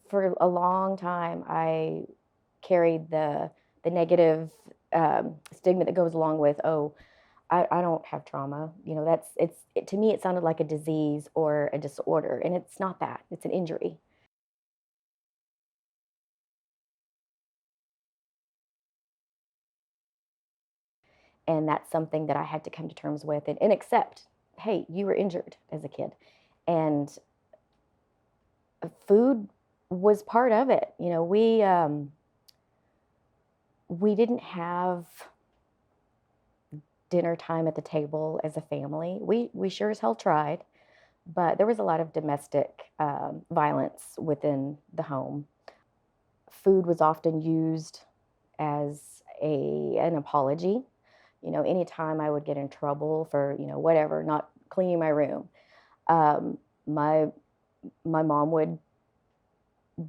For a long time, I carried the negative stigma that goes along with, oh, I don't have trauma. To me, it sounded like a disease or a disorder, and it's not that. It's an injury. And that's something that I had to come to terms with and accept. Hey, you were injured as a kid. And food was part of it. We didn't have dinner time at the table as a family. We sure as hell tried, but there was a lot of domestic violence within the home. Food was often used as an apology. Anytime I would get in trouble for whatever, not cleaning my room, um, my my mom would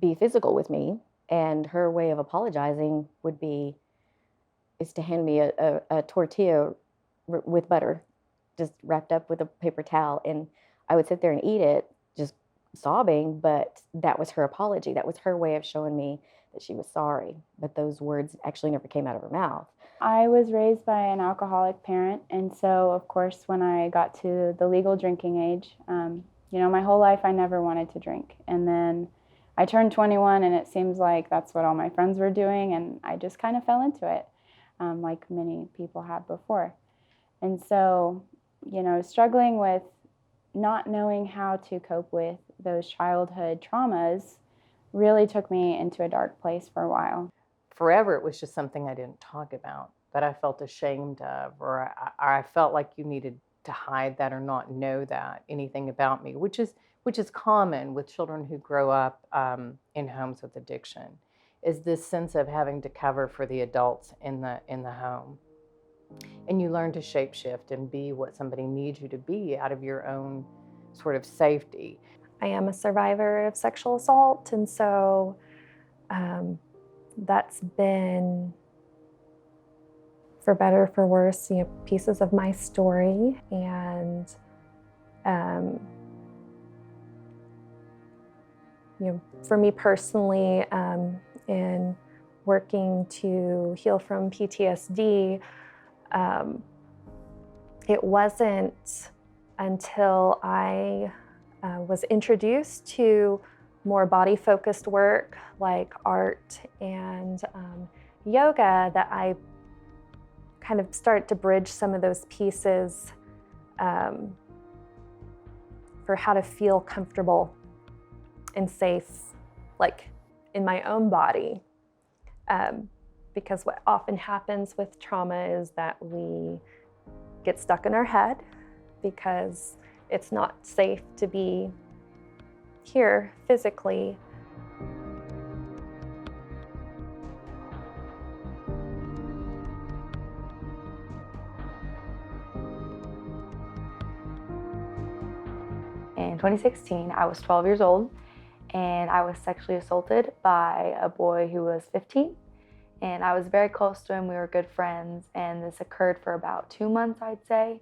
be physical with me, and her way of apologizing would be is to hand me a tortilla with butter, just wrapped up with a paper towel, and I would sit there and eat it, just sobbing. But that was her apology. That was her way of showing me that she was sorry. But those words actually never came out of her mouth. I was raised by an alcoholic parent, and so of course when I got to the legal drinking age, my whole life I never wanted to drink. And then I turned 21 and it seems like that's what all my friends were doing, and I just kind of fell into it, like many people have before. And so, struggling with not knowing how to cope with those childhood traumas really took me into a dark place for a while. Forever, it was just something I didn't talk about, that I felt ashamed of, or I felt like you needed to hide that or not know that anything about me, which is common with children who grow up in homes with addiction, is this sense of having to cover for the adults in the home. And you learn to shapeshift and be what somebody needs you to be out of your own sort of safety. I am a survivor of sexual assault, and so that's been, for better or for worse, pieces of my story. And for me personally, in working to heal from PTSD, it wasn't until I was introduced to more body-focused work like art and yoga that I kind of start to bridge some of those pieces for how to feel comfortable and safe, like in my own body. Because what often happens with trauma is that we get stuck in our head because it's not safe to be here physically. In 2016, I was 12 years old, and I was sexually assaulted by a boy who was 15. And I was very close to him. We were good friends, and this occurred for about 2 months, I'd say.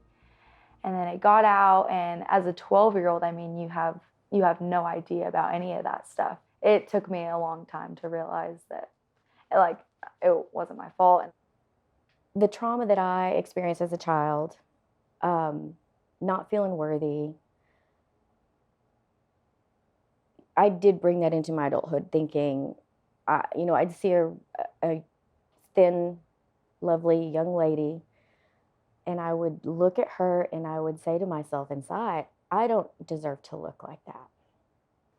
And then it got out, and as a 12-year-old, I mean, you have no idea about any of that stuff. It took me a long time to realize that it wasn't my fault. The trauma that I experienced as a child, not feeling worthy, I did bring that into my adulthood, thinking, I'd see a thin, lovely young lady, and I would look at her and I would say to myself inside, I don't deserve to look like that.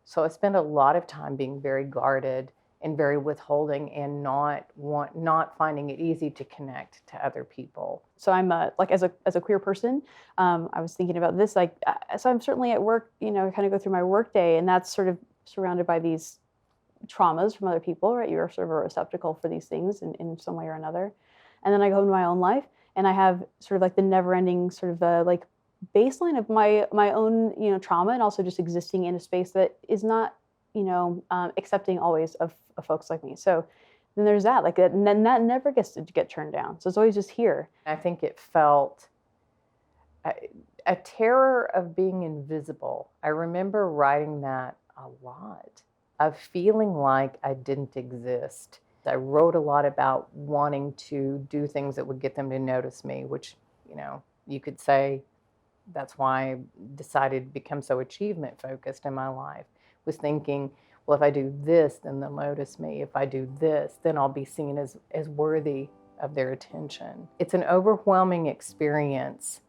So I spent a lot of time being very guarded and very withholding, and not finding it easy to connect to other people. So I'm as a queer person, I was thinking about this, so I'm certainly at work, kind of go through my work day, and that's sort of surrounded by these traumas from other people, right? You're sort of a receptacle for these things in some way or another. And then I go home to my own life, and I have sort of like the never-ending sort of baseline of my own trauma, and also just existing in a space that is not accepting always of folks like me. So then there's that, and then that never gets to get turned down. So it's always just here. I think it felt a terror of being invisible. I remember writing that a lot. of feeling like I didn't exist. I wrote a lot about wanting to do things that would get them to notice me, which, you could say that's why I decided to become so achievement focused in my life, was thinking, well, if I do this, then they'll notice me. If I do this, then I'll be seen as worthy of their attention. It's an overwhelming experience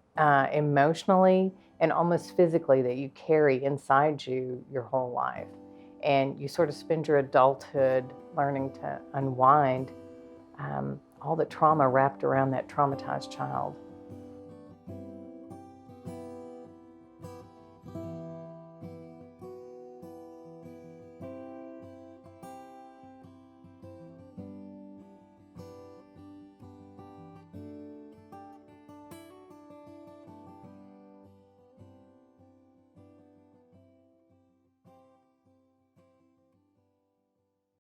emotionally and almost physically that you carry inside you your whole life. And you sort of spend your adulthood learning to unwind all the trauma wrapped around that traumatized child.